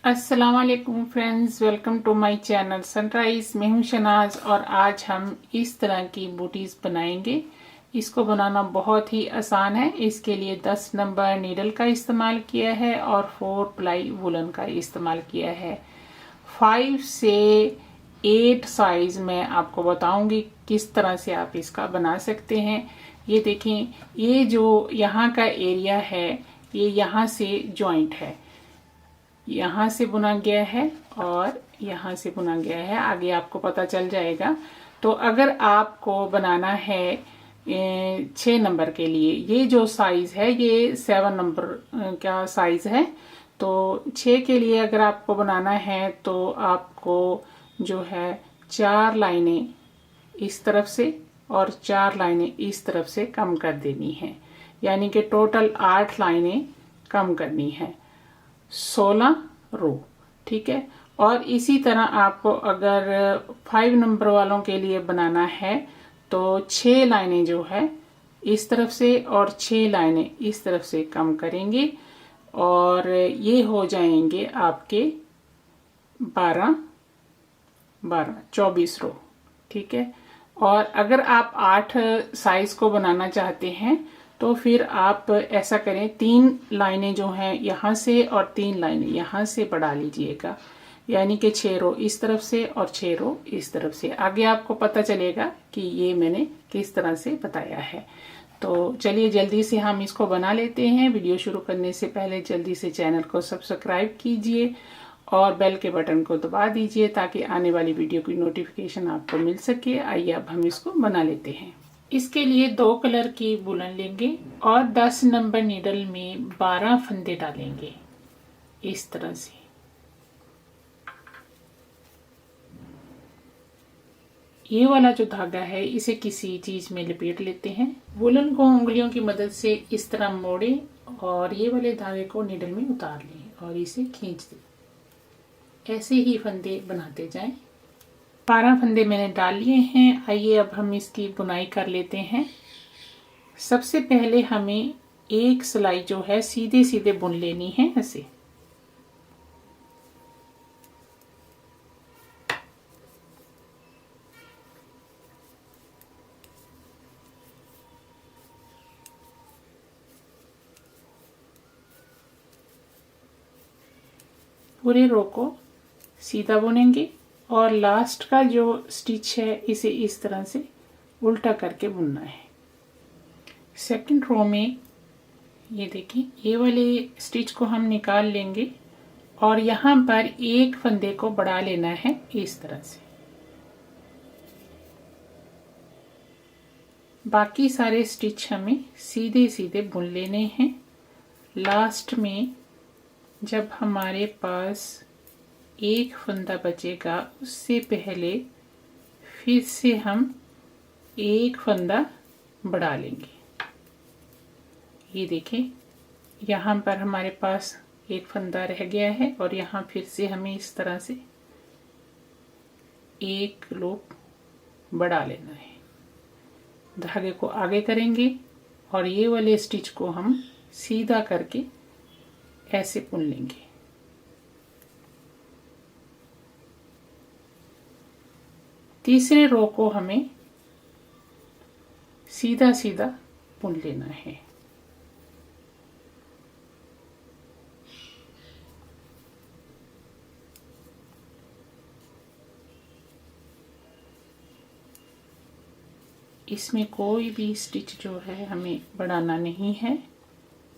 अस्सलाम वालेकुम friends, welcome to my channel Sunrise. मैं हूं शनाज और आज हम इस तरह की बूटीज बनाएंगे। इसको बनाना बहुत ही आसान है। इसके लिए 10 नंबर नीडल का इस्तेमाल किया है और 4 प्लाई वुलन का इस्तेमाल किया है। 5 से 8 साइज में आपको बताऊंगी किस तरह से आप इसका बना सकते हैं। ये देखें, ये जो यहाँ का एरिया है ये यहाँ से जॉइंट है, यहाँ से बुना गया है और यहाँ से बुना गया है। आगे आपको पता चल जाएगा। तो अगर आपको बनाना है 6 नंबर के लिए, ये जो साइज है ये 7 नंबर का साइज है। तो 6 के लिए अगर आपको बनाना है तो आपको जो है 4 लाइनें इस तरफ से और 4 लाइनें इस तरफ से कम कर देनी है, यानी कि टोटल 8 लाइनें कम करनी है, 16 रो। ठीक है। और इसी तरह आपको अगर 5 नंबर वालों के लिए बनाना है तो 6 लाइनें जो है इस तरफ से और 6 लाइनें इस तरफ से कम करेंगे और ये हो जाएंगे आपके 24 रो। ठीक है। और अगर आप 8 साइज को बनाना चाहते हैं तो फिर आप ऐसा करें, 3 लाइनें जो हैं यहाँ से और 3 लाइनें यहाँ से बढ़ा लीजिएगा, यानी कि 6 रो इस तरफ से और 6 रो इस तरफ से। आगे आपको पता चलेगा कि ये मैंने किस तरह से बताया है। तो चलिए जल्दी से हम इसको बना लेते हैं। वीडियो शुरू करने से पहले जल्दी से चैनल को सब्सक्राइब कीजिए और बेल के बटन को दबा दीजिए ताकि आने वाली वीडियो की नोटिफिकेशन आपको मिल सके। आइए अब हम इसको बना लेते हैं। इसके लिए 2 कलर की वुलन लेंगे और 10 नंबर नीडल में 12 फंदे डालेंगे इस तरह से। ये वाला जो धागा है इसे किसी चीज में लपेट लेते हैं। वुलन को उंगलियों की मदद से इस तरह मोड़े और ये वाले धागे को नीडल में उतार लें और इसे खींच दें। ऐसे ही फंदे बनाते जाएं। 12 फंदे मैंने डाल लिए हैं। आइए अब हम इसकी बुनाई कर लेते हैं। सबसे पहले हमें एक सिलाई जो है सीधे सीधे बुन लेनी है ऐसे। पूरे रो को सीधा बुनेंगे और लास्ट का जो स्टिच है इसे इस तरह से उल्टा करके बुनना है। सेकंड रो में ये देखिए, ये वाले स्टिच को हम निकाल लेंगे और यहाँ पर एक फंदे को बढ़ा लेना है इस तरह से। बाकी सारे स्टिच हमें सीधे सीधे बुन लेने हैं। लास्ट में जब हमारे पास एक फंदा बचेगा उससे पहले फिर से हम एक फंदा बढ़ा लेंगे। ये देखें, यहाँ पर हमारे पास एक फंदा रह गया है और यहाँ फिर से हमें इस तरह से एक लूप बढ़ा लेना है। धागे को आगे करेंगे और ये वाले स्टिच को हम सीधा करके ऐसे बुन लेंगे। तीसरे रो को हमें सीधा सीधा बुन लेना है। इसमें कोई भी स्टिच जो है हमें बढ़ाना नहीं है,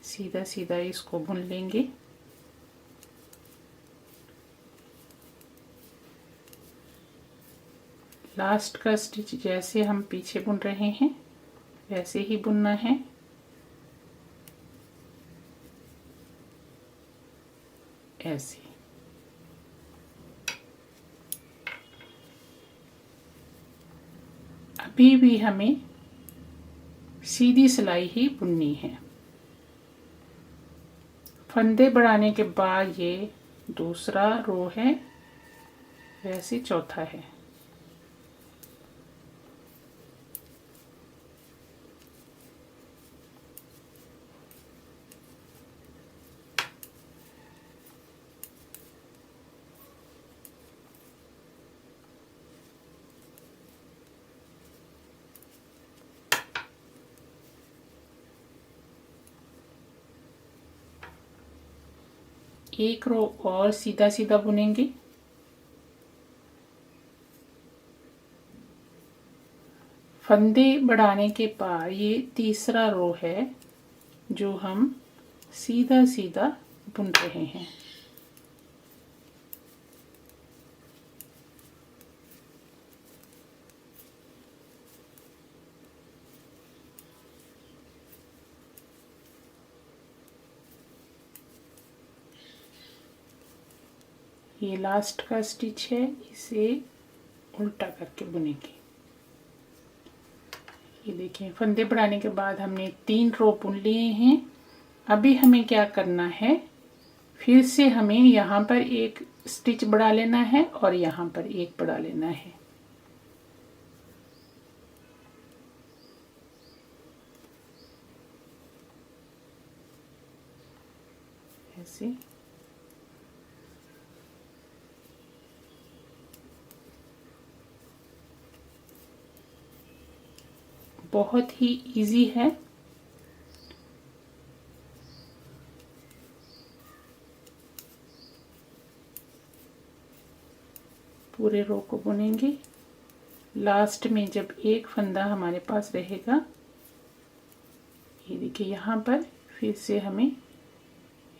सीधा सीधा इसको बुन लेंगे। लास्ट का स्टिच जैसे हम पीछे बुन रहे हैं वैसे ही बुनना है। ऐसे अभी भी हमें सीधी सिलाई ही बुननी है। फंदे बढ़ाने के बाद ये दूसरा रो है, वैसे चौथा है। एक रो और सीधा सीधा बुनेंगे। फंदे बढ़ाने के बाद ये तीसरा रो है जो हम सीधा सीधा बुन रहे हैं। ये लास्ट का स्टिच है, इसे उल्टा करके बुनेंगे। ये देखिए फंदे बढ़ाने के बाद हमने 3 रो बुन लिए हैं। अभी हमें क्या करना है, फिर से हमें यहाँ पर एक स्टिच बढ़ा लेना है और यहाँ पर एक बढ़ा लेना है। ऐसे बहुत ही इजी है। पूरे रो को बुनेंगे। लास्ट में जब एक फंदा हमारे पास रहेगा, ये देखिए यहाँ पर फिर से हमें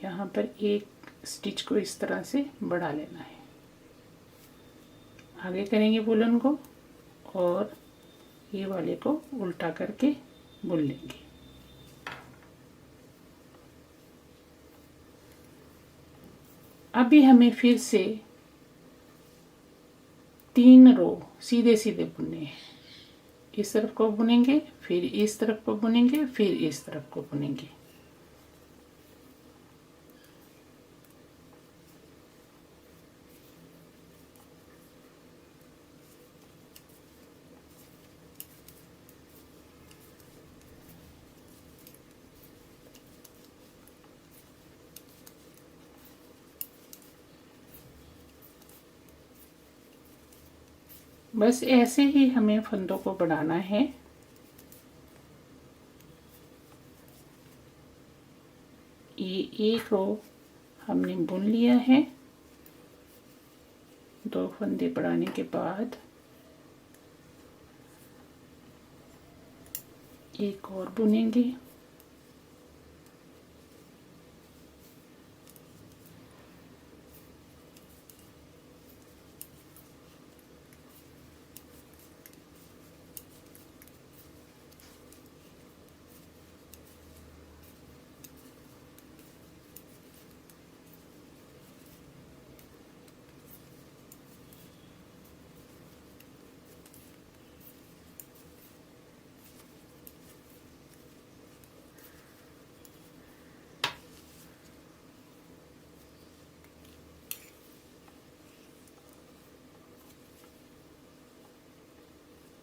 यहाँ पर एक स्टिच को इस तरह से बढ़ा लेना है। आगे करेंगे वूलन को और ये वाले को उल्टा करके बुन लेंगे। अभी हमें फिर से 3 रो सीधे सीधे बुनने हैं। इस तरफ को बुनेंगे, फिर इस तरफ को बुनेंगे, फिर इस तरफ को बुनेंगे। बस ऐसे ही हमें फंदों को बढ़ाना है। ये एक रो हमने बुन लिया है। 2 फंदे बढ़ाने के बाद एक और बुनेंगे।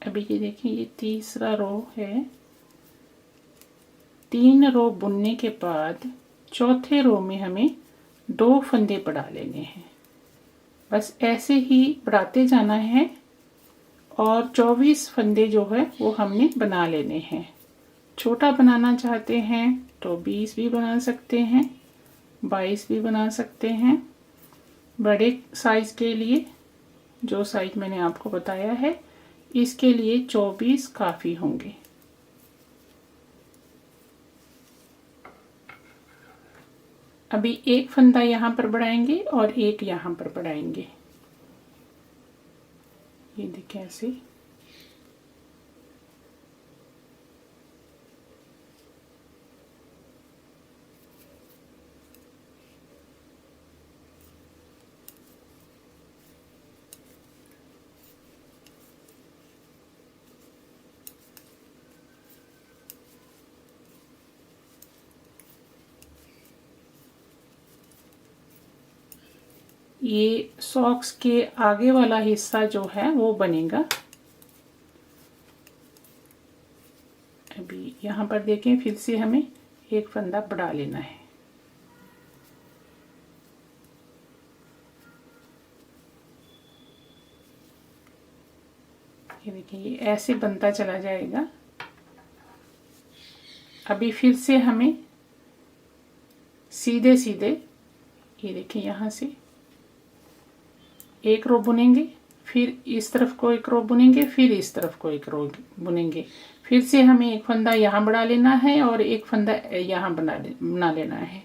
अभी ये देखिए ये तीसरा रो है। 3 रो बुनने के बाद चौथे रो में हमें 2 फंदे बढ़ा लेने हैं। बस ऐसे ही बढ़ाते जाना है और 24 फंदे जो है वो हमने बना लेने हैं। छोटा बनाना चाहते हैं तो 20 भी बना सकते हैं, 22 भी बना सकते हैं। बड़े साइज के लिए जो साइज मैंने आपको बताया है, इसके लिए 24 काफी होंगे। अभी एक फंदा यहाँ पर बढ़ाएंगे और एक यहाँ पर बढ़ाएंगे। ये देखिए ऐसे। ये सॉक्स के आगे वाला हिस्सा जो है वो बनेगा। अभी यहाँ पर देखें फिर से हमें एक फंदा बढ़ा लेना है। ये देखिए ये ऐसे बनता चला जाएगा। अभी फिर से हमें सीधे सीधे ये देखिए यहाँ से एक रो बुनेंगे, फिर इस तरफ को एक रो बुनेंगे, फिर इस तरफ को एक रो बुनेंगे। फिर से हमें एक फंदा यहाँ बढ़ा लेना है और एक फंदा यहाँ बना लेना है।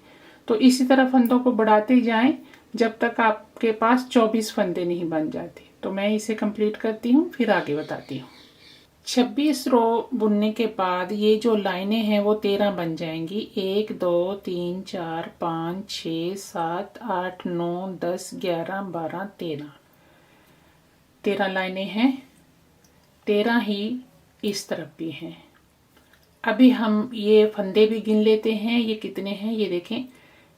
तो इसी तरह फंदों को बढ़ाते जाएं जब तक आपके पास 24 फंदे नहीं बन जाते। तो मैं इसे कंप्लीट करती हूँ, फिर आगे बताती हूँ। 26 रो बुनने के बाद ये जो लाइनें हैं वो 13 बन जाएंगी। 1 2 3 4 5 6 7 8 9 10 11 12 13 लाइनें हैं। 13 ही इस तरफ भी हैं। अभी हम ये फंदे भी गिन लेते हैं, ये कितने हैं ये देखें।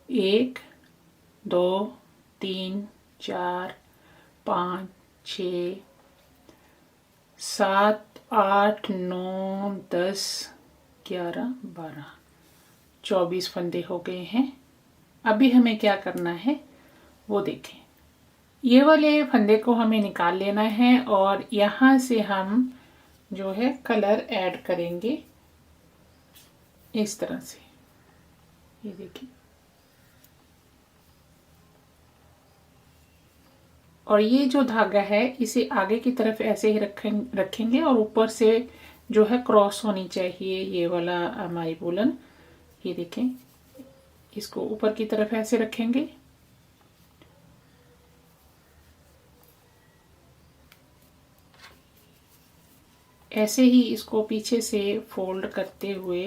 1 2 3 4 5 6 7 8 9 10 11 12 24 फंदे हो गए हैं। अभी हमें क्या करना है वो देखें। ये वाले फंदे को हमें निकाल लेना है और यहाँ से हम जो है कलर ऐड करेंगे इस तरह से। ये देखिए, और ये जो धागा है इसे आगे की तरफ ऐसे ही रखेंगे और ऊपर से जो है क्रॉस होनी चाहिए ये वाला हमारी वूलन। ये देखें, इसको ऊपर की तरफ ऐसे रखेंगे। ऐसे ही इसको पीछे से फोल्ड करते हुए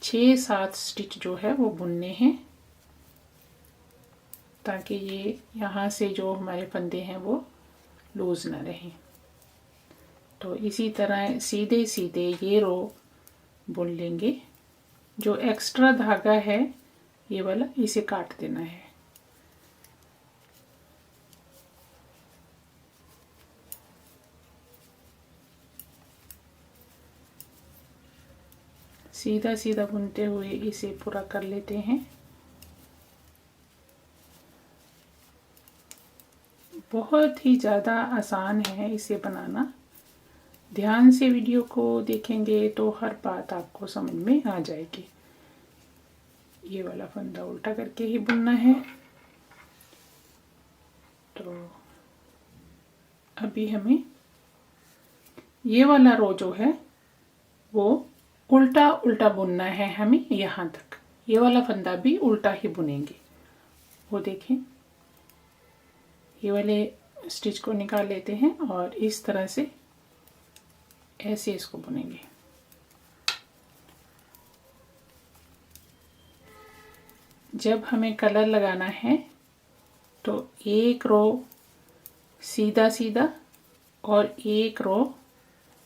6-7 स्टिच जो है वो बुनने हैं, ताकि ये यहाँ से जो हमारे फंदे हैं वो लूज ना रहें। तो इसी तरह सीधे सीधे ये रो बुन लेंगे। जो एक्स्ट्रा धागा है ये वाला, इसे काट देना है। सीधा सीधा बुनते हुए इसे पूरा कर लेते हैं। बहुत ही ज़्यादा आसान है इसे बनाना। ध्यान से वीडियो को देखेंगे तो हर बात आपको समझ में आ जाएगी। ये वाला फंदा उल्टा करके ही बुनना है। तो अभी हमें ये वाला रो जो है वो उल्टा उल्टा बुनना है हमें यहाँ तक। ये वाला फंदा भी उल्टा ही बुनेंगे। वो देखें, ये वाले स्टिच को निकाल लेते हैं और इस तरह से ऐसे इसको बुनेंगे। जब हमें कलर लगाना है तो एक रो सीधा सीधा और एक रो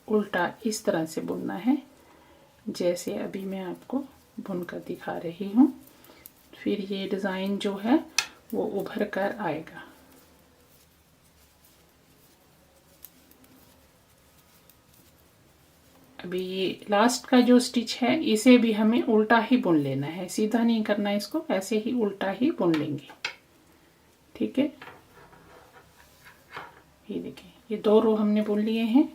उल्टा इस तरह से बुनना है, जैसे अभी मैं आपको बुनकर दिखा रही हूँ। फिर ये डिज़ाइन जो है वो उभर कर आएगा। अभी ये लास्ट का जो स्टिच है इसे भी हमें उल्टा ही बुन लेना है, सीधा नहीं करना इसको, ऐसे ही उल्टा ही बुन लेंगे। ठीक है, ये देखिए, ये 2 रो हमने बुन लिए हैं।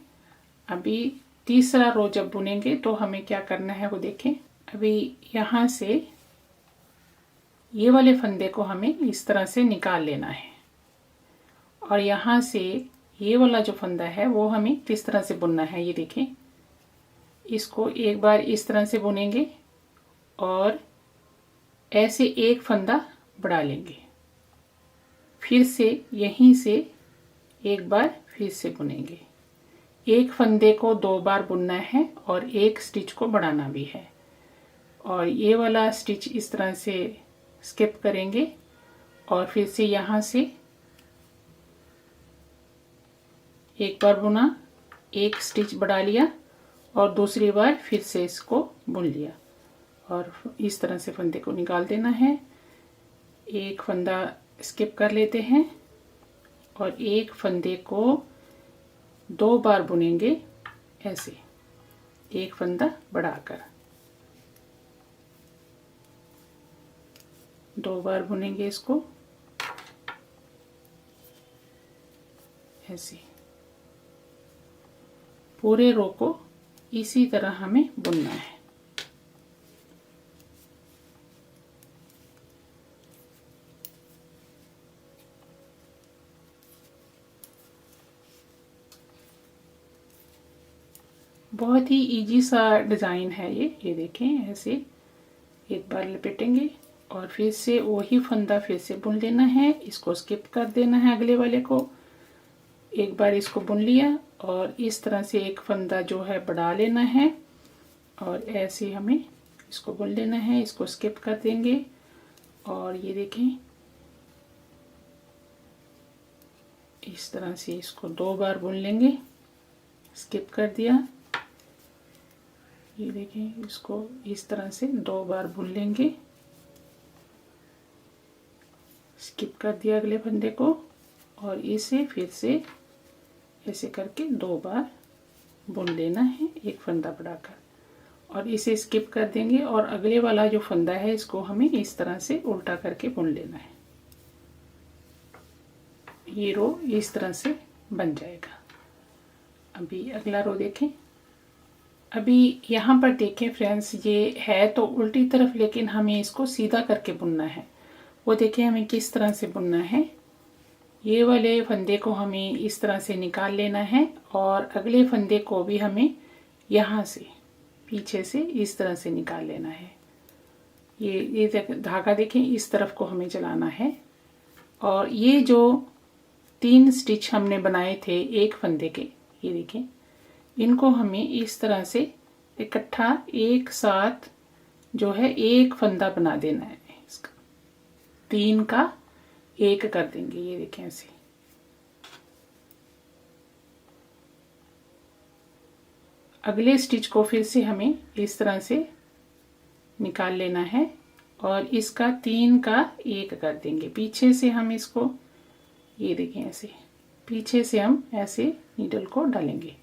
अभी तीसरा रो जब बुनेंगे तो हमें क्या करना है वो देखें। अभी यहाँ से ये वाले फंदे को हमें इस तरह से निकाल लेना है और यहाँ से ये वाला जो फंदा है वो हमें किस तरह से बुनना है ये देखें। इसको एक बार इस तरह से बुनेंगे और ऐसे एक फंदा बढ़ा लेंगे, फिर से यहीं से एक बार फिर से बुनेंगे। एक फंदे को 2 बार बुनना है और एक स्टिच को बढ़ाना भी है। और ये वाला स्टिच इस तरह से स्किप करेंगे और फिर से यहाँ से एक बार बुना, एक स्टिच बढ़ा लिया और दूसरी बार फिर से इसको बुन लिया और इस तरह से फंदे को निकाल देना है। एक फंदा स्किप कर लेते हैं और एक फंदे को 2 बार बुनेंगे, ऐसे एक फंदा बढ़ाकर 2 बार बुनेंगे इसको ऐसे। पूरे रो को इसी तरह हमें बुनना है। बहुत ही इजी सा डिज़ाइन है ये देखें। ऐसे एक बार लपेटेंगे और फिर से वही फंदा फिर से बुन लेना है। इसको स्किप कर देना है अगले वाले को। एक बार इसको बुन लिया और इस तरह से एक फंदा जो है बढ़ा लेना है और ऐसे हमें इसको बुन लेना है। इसको स्किप कर देंगे और ये देखें इस तरह से इसको 2 बार बुन लेंगे। स्किप कर दिया, ये देखें इसको इस तरह से 2 बार बुन लेंगे। स्किप कर दिया अगले फंदे को और इसे फिर से ऐसे करके 2 बार बुन लेना है एक फंदा बढ़ाकर और इसे स्किप कर देंगे और अगले वाला जो फंदा है इसको हमें इस तरह से उल्टा करके बुन लेना है। ये रो इस तरह से बन जाएगा। अभी अगला रो देखें। अभी यहाँ पर देखें फ्रेंड्स, ये है तो उल्टी तरफ लेकिन हमें इसको सीधा करके बुनना है। वो देखें हमें किस तरह से बुनना है। ये वाले फंदे को हमें इस तरह से निकाल लेना है और अगले फंदे को भी हमें यहाँ से पीछे से इस तरह से निकाल लेना है। ये धागा देखें इस तरफ को हमें चलाना है और ये जो 3 स्टिच हमने बनाए थे एक फंदे के, ये देखें इनको हमें इस तरह से इकट्ठा एक साथ जो है एक फंदा बना देना है। इसका 3 का 1 कर देंगे। ये देखें ऐसे अगले स्टिच को फिर से हमें इस तरह से निकाल लेना है और इसका 3 का 1 कर देंगे। पीछे से हम इसको ये देखें ऐसे पीछे से हम ऐसे नीडल को डालेंगे।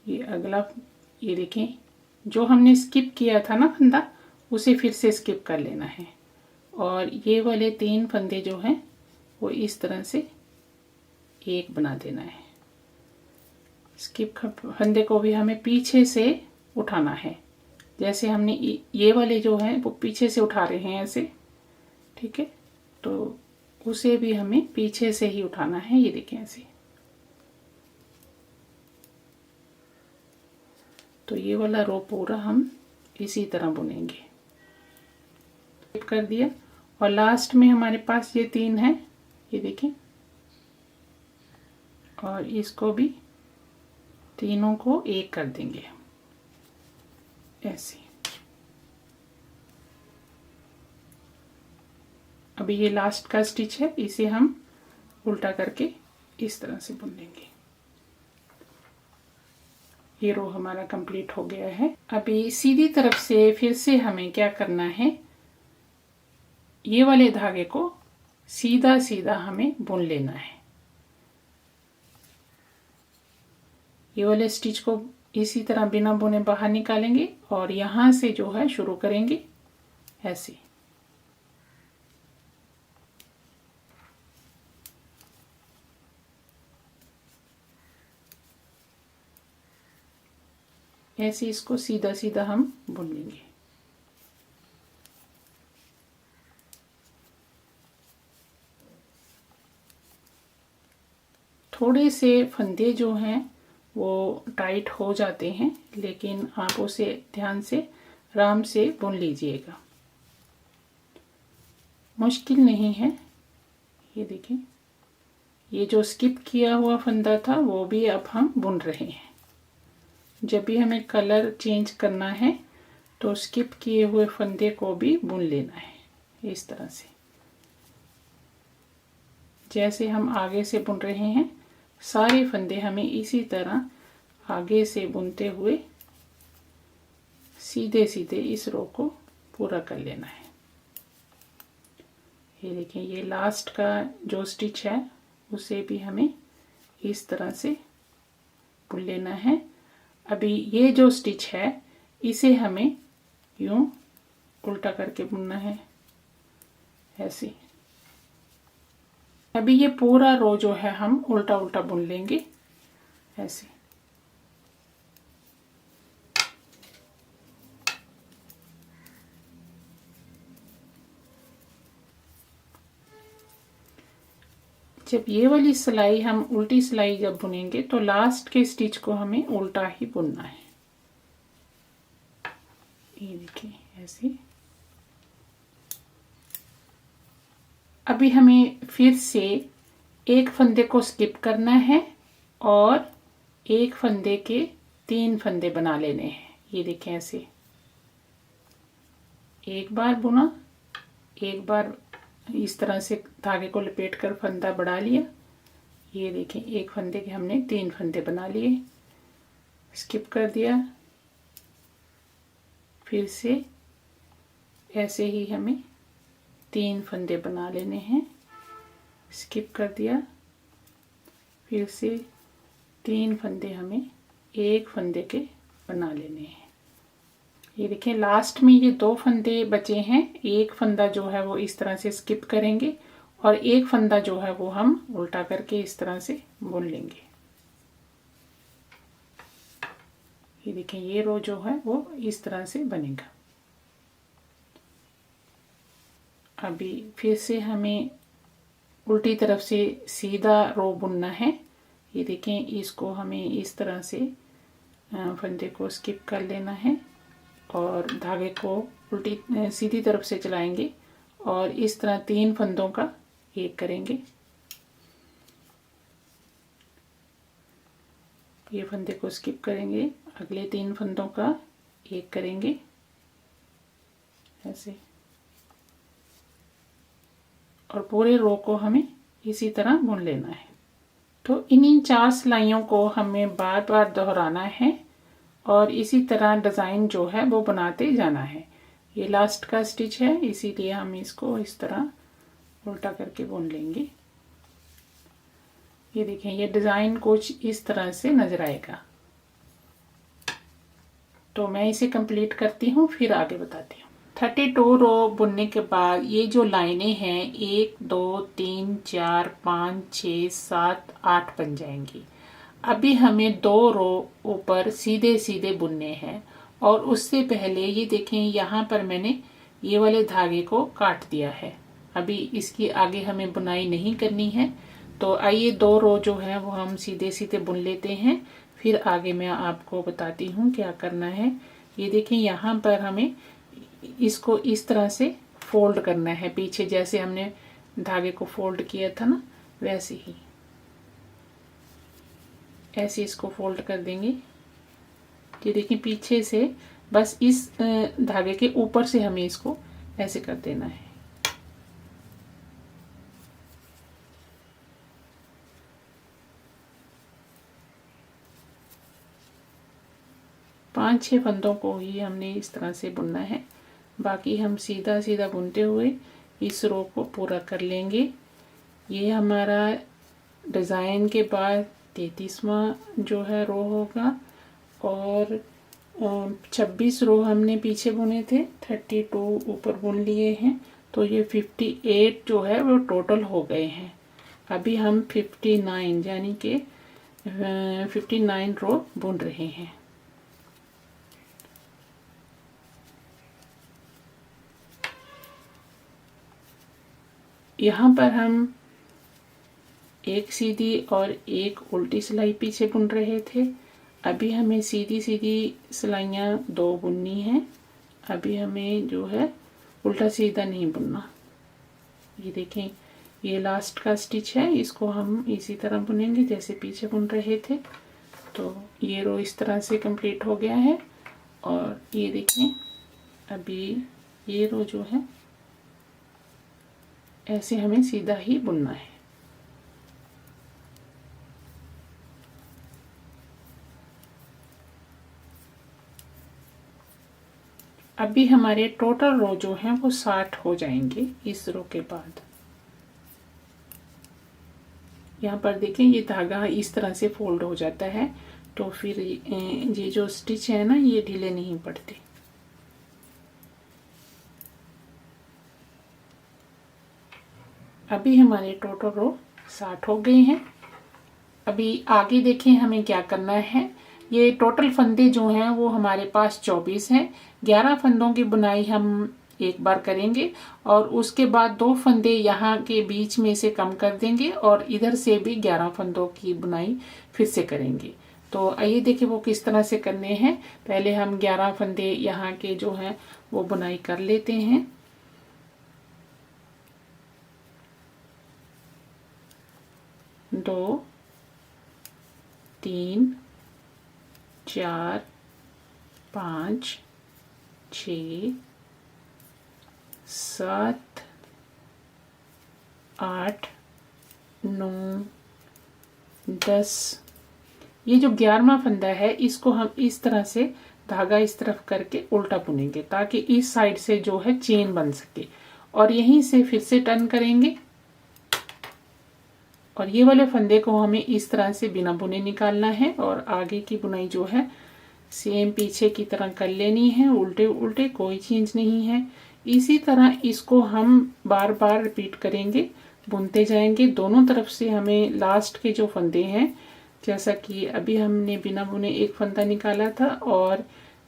ये अगला ये देखें जो हमने स्किप किया था ना फंदा, उसे फिर से स्किप कर लेना है और ये वाले 3 फंदे जो हैं वो इस तरह से एक बना देना है। स्किप फंदे को भी हमें पीछे से उठाना है। जैसे हमने ये वाले जो हैं वो पीछे से उठा रहे हैं ऐसे, ठीक है, तो उसे भी हमें पीछे से ही उठाना है। ये देखें ऐसे। तो ये वाला रो पूरा हम इसी तरह बुनेंगे। कर दिया और लास्ट में हमारे पास ये 3 है, ये देखें, और इसको भी तीनों को 1 कर देंगे ऐसे। अभी ये लास्ट का स्टिच है, इसे हम उल्टा करके इस तरह से बुन लेंगे। ये रो हमारा कंप्लीट हो गया है। अभी सीधी तरफ से फिर से हमें क्या करना है, ये वाले धागे को सीधा सीधा हमें बुन लेना है। ये वाले स्टिच को इसी तरह बिना बुने बाहर निकालेंगे और यहां से जो है शुरू करेंगे ऐसे। ऐसे इसको सीधा सीधा हम बुन लेंगे। थोड़े से फंदे जो हैं वो टाइट हो जाते हैं, लेकिन आप उसे ध्यान से आराम से बुन लीजिएगा, मुश्किल नहीं है। ये देखिए, ये जो स्किप किया हुआ फंदा था वो भी अब हम बुन रहे हैं। जब भी हमें कलर चेंज करना है तो स्किप किए हुए फंदे को भी बुन लेना है इस तरह से। जैसे हम आगे से बुन रहे हैं, सारे फंदे हमें इसी तरह आगे से बुनते हुए सीधे सीधे इस रो को पूरा कर लेना है। ये देखिए, ये लास्ट का जो स्टिच है उसे भी हमें इस तरह से बुन लेना है। अभी ये जो स्टिच है इसे हमें यूं उल्टा करके बुनना है ऐसे। अभी ये पूरा रो जो है हम उल्टा उल्टा बुन लेंगे ऐसे। जब ये वाली सिलाई हम उल्टी सिलाई जब बुनेंगे तो लास्ट के स्टिच को हमें उल्टा ही बुनना है। ये देखिए ऐसे। अभी हमें फिर से एक फंदे को स्किप करना है और एक फंदे के 3 फंदे बना लेने हैं। ये देखें ऐसे, एक बार बुना, एक बार इस तरह से धागे को लपेट कर फंदा बढ़ा लिया। ये देखें एक फंदे के हमने 3 फंदे बना लिए, स्किप कर दिया, फिर से ऐसे ही हमें 3 फंदे बना लेने हैं, स्किप कर दिया, फिर से 3 फंदे हमें एक फंदे के बना लेने हैं। ये देखें लास्ट में ये 2 फंदे बचे हैं, एक फंदा जो है वो इस तरह से स्किप करेंगे और एक फंदा जो है वो हम उल्टा करके इस तरह से बुन लेंगे। ये देखें ये रो जो है वो इस तरह से बनेगा। अभी फिर से हमें उल्टी तरफ से सीधा रो बुनना है। ये देखें इसको हमें इस तरह से फंदे को स्किप कर लेना है और धागे को उल्टी सीधी तरफ से चलाएंगे और इस तरह 3 फंदों का एक करेंगे। ये फंदे को स्किप करेंगे, अगले 3 फंदों का एक करेंगे ऐसे, और पूरे रो को हमें इसी तरह बुन लेना है। तो इन्हीं 4 सिलाइयों को हमें बार बार दोहराना है और इसी तरह डिज़ाइन जो है वो बनाते जाना है। ये लास्ट का स्टिच है, इसीलिए हम इसको इस तरह उल्टा करके बुन लेंगे। ये देखें ये डिज़ाइन कुछ इस तरह से नजर आएगा। तो मैं इसे कंप्लीट करती हूँ, फिर आगे बताती हूँ। 32 रो बुनने के बाद ये जो लाइनें हैं 1 2 3 4 5 6 7 8 बन जाएंगी। अभी हमें 2 रो ऊपर सीधे सीधे बुनने हैं और उससे पहले ये देखें यहाँ पर मैंने ये वाले धागे को काट दिया है। अभी इसकी आगे हमें बुनाई नहीं करनी है, तो आइए 2 रो जो है वो हम सीधे सीधे बुन लेते हैं, फिर आगे मैं आपको बताती हूँ क्या करना है। ये देखें यहाँ पर हमें इसको इस तरह से फोल्ड करना है, पीछे जैसे हमने धागे को फोल्ड किया था ना वैसे ही ऐसे इसको फोल्ड कर देंगे। ये देखिए पीछे से बस इस धागे के ऊपर से हमें इसको ऐसे कर देना है। पांच 6 फंदों को ही हमने इस तरह से बुनना है, बाकी हम सीधा सीधा बुनते हुए इस रो को पूरा कर लेंगे। ये हमारा डिज़ाइन के बाद 33वां जो है रो होगा और 26 रो हमने पीछे बुने थे, 32 ऊपर बुन लिए हैं, तो ये 58 जो है वो टोटल हो गए हैं। अभी हम 59 यानी कि 59 रो बुन रहे हैं। यहाँ पर हम एक सीधी और एक उल्टी सिलाई पीछे बुन रहे थे। अभी हमें सीधी सीधी सिलाइयाँ 2 बुननी हैं। अभी हमें जो है उल्टा सीधा नहीं बुनना। ये देखें ये लास्ट का स्टिच है, इसको हम इसी तरह बुनेंगे जैसे पीछे बुन रहे थे। तो ये रो इस तरह से कंप्लीट हो गया है और ये देखें अभी ये रो जो है ऐसे हमें सीधा ही बुनना है। अभी हमारे टोटल रो जो हैं वो 60 हो जाएंगे इस रो के बाद। यहाँ पर देखें ये धागा इस तरह से फोल्ड हो जाता है, तो फिर ये जो स्टिच है ना ये ढीले नहीं पड़ते। अभी हमारे टोटल रो 60 हो गए हैं। अभी आगे देखें हमें क्या करना है। ये टोटल फंदे जो हैं वो हमारे पास 24 हैं। 11 फंदों की बुनाई हम एक बार करेंगे और उसके बाद 2 फंदे यहाँ के बीच में से कम कर देंगे और इधर से भी 11 फंदों की बुनाई फिर से करेंगे। तो आइए देखिए वो किस तरह से करने हैं। पहले हम 11 फंदे यहाँ के जो हैं वो बुनाई कर लेते हैं। दो, 3, 4, 5, 6, 7, 8, 9, 10। ये जो 11वां फंदा है इसको हम इस तरह से धागा इस तरफ करके उल्टा बुनेंगे ताकि इस साइड से जो है चेन बन सके और यहीं से फिर से टर्न करेंगे और ये वाले फंदे को हमें इस तरह से बिना बुने निकालना है और आगे की बुनाई जो है सेम पीछे की तरह कर लेनी है, उल्टे उल्टे, कोई चेंज नहीं है। इसी तरह इसको हम बार बार रिपीट करेंगे, बुनते जाएंगे। दोनों तरफ से हमें लास्ट के जो फंदे हैं, जैसा कि अभी हमने बिना बुने एक फंदा निकाला था और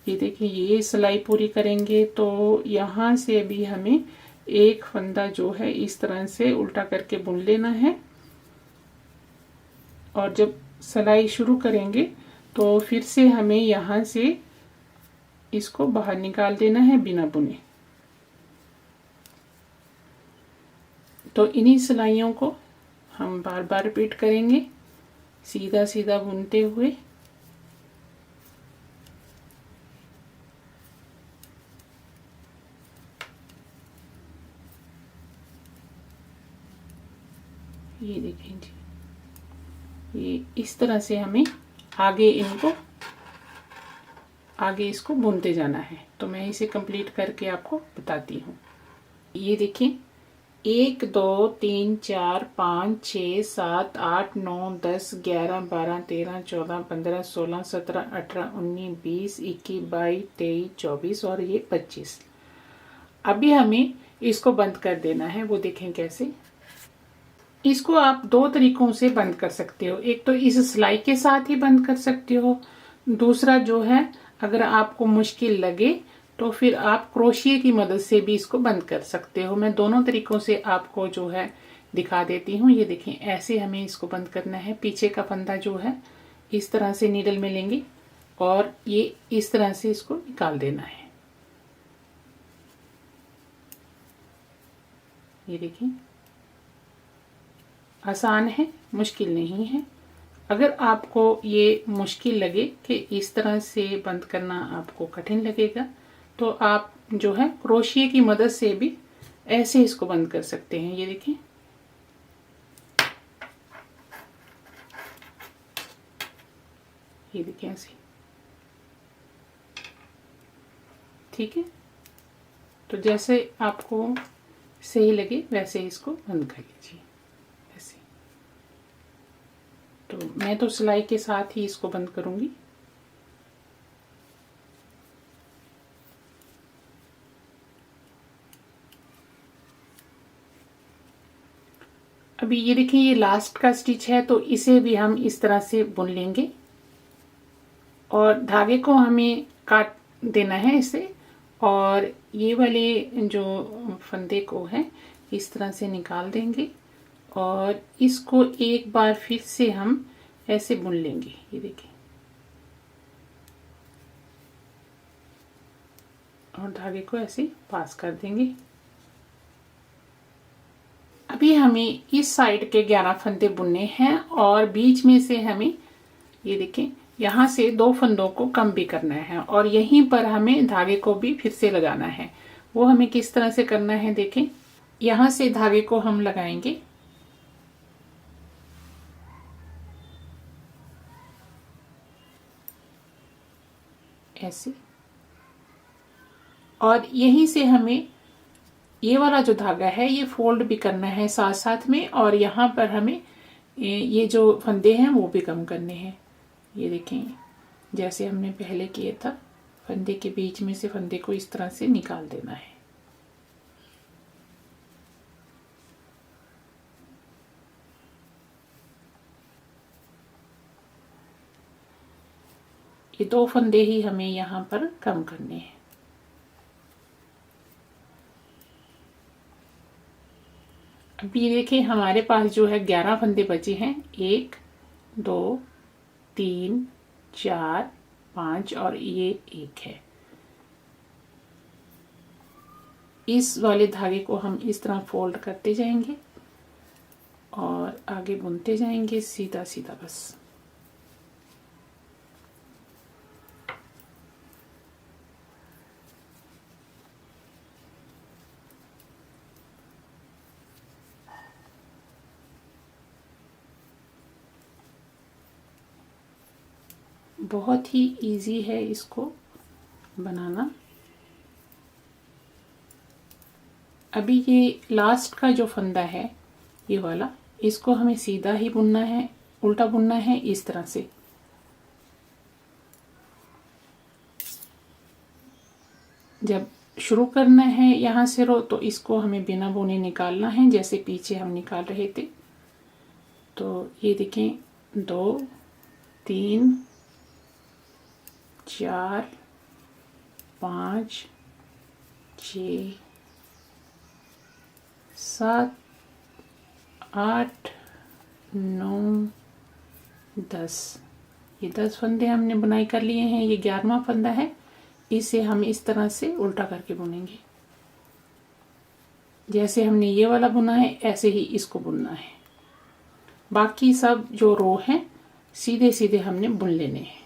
ये देखिए ये सिलाई पूरी करेंगे तो यहाँ से भी हमें एक फंदा जो है इस तरह से उल्टा करके बुन लेना है और जब सिलाई शुरू करेंगे तो फिर से हमें यहाँ से इसको बाहर निकाल देना है बिना बुने। तो इन्हीं सिलाइयों को हम बार बार रिपीट करेंगे, सीधा सीधा बुनते हुए। ये देखें जी, ये इस तरह से हमें आगे इसको बुनते जाना है। तो मैं इसे कंप्लीट करके आपको बताती हूँ। ये देखिए 1 2 3 4 5 6 7 8 9 10 11 12 13 14 15 16 17 18 19 20 21 22 23 24 और ये 25। अभी हमें इसको बंद कर देना है। वो देखें कैसे। इसको आप 2 तरीकों से बंद कर सकते हो। एक तो इस सिलाई के साथ ही बंद कर सकते हो, दूसरा जो है अगर आपको मुश्किल लगे तो फिर आप क्रोशिये की मदद से भी इसको बंद कर सकते हो। मैं दोनों तरीकों से आपको जो है दिखा देती हूँ। ये देखें ऐसे हमें इसको बंद करना है। पीछे का फंदा जो है इस तरह से नीडल में लेंगे और ये इस तरह से इसको निकाल देना है। ये देखिए आसान है, मुश्किल नहीं है। अगर आपको ये मुश्किल लगे कि इस तरह से बंद करना आपको कठिन लगेगा तो आप जो है क्रोशिये की मदद से भी ऐसे इसको बंद कर सकते हैं। ये देखिए ये देखिए ऐसे, ठीक है। तो जैसे आपको सही लगे वैसे इसको बंद कर लीजिए ऐसे। तो मैं तो सिलाई के साथ ही इसको बंद करूंगी। अभी ये देखिए ये लास्ट का स्टिच है तो इसे भी हम इस तरह से बुन लेंगे और धागे को हमें काट देना है इसे और ये वाले जो फंदे को है इस तरह से निकाल देंगे और इसको एक बार फिर से हम ऐसे बुन लेंगे। ये देखिए और धागे को ऐसे पास कर देंगे। अभी हमें इस साइड के 11 फंदे बुनने हैं और बीच में से हमें ये देखें यहाँ से 2 फंदों को कम भी करना है और यहीं पर हमें धागे को भी फिर से लगाना है। वो हमें किस तरह से करना है देखें। यहाँ से धागे को हम लगाएंगे ऐसे और यहीं से हमें ये वाला जो धागा है ये फोल्ड भी करना है साथ साथ में और यहाँ पर हमें ये जो फंदे हैं वो भी कम करने हैं। ये देखें जैसे हमने पहले किया था, फंदे के बीच में से फंदे को इस तरह से निकाल देना है। ये 2 फंदे ही हमें यहाँ पर कम करने हैं। अब ये देखिए हमारे पास जो है 11 फंदे बचे हैं। 1 2 3 4 5 और ये 1 है। इस वाले धागे को हम इस तरह फोल्ड करते जाएंगे और आगे बुनते जाएंगे सीधा सीधा बस। बहुत ही इजी है इसको बनाना। अभी ये लास्ट का जो फंदा है ये वाला, इसको हमें सीधा ही बुनना है, उल्टा बुनना है इस तरह से। जब शुरू करना है यहाँ से रो, तो इसको हमें बिना बुने निकालना है, जैसे पीछे हम निकाल रहे थे। तो ये देखें 2 3 4 5 6 7 8 9 10। ये 10 फंदे हमने बुनाई कर लिए हैं। ये 11वां फंदा है। इसे हम इस तरह से उल्टा करके बुनेंगे। जैसे हमने ये वाला बुना है ऐसे ही इसको बुनना है। बाकी सब जो रो हैं सीधे सीधे हमने बुन लेने हैं।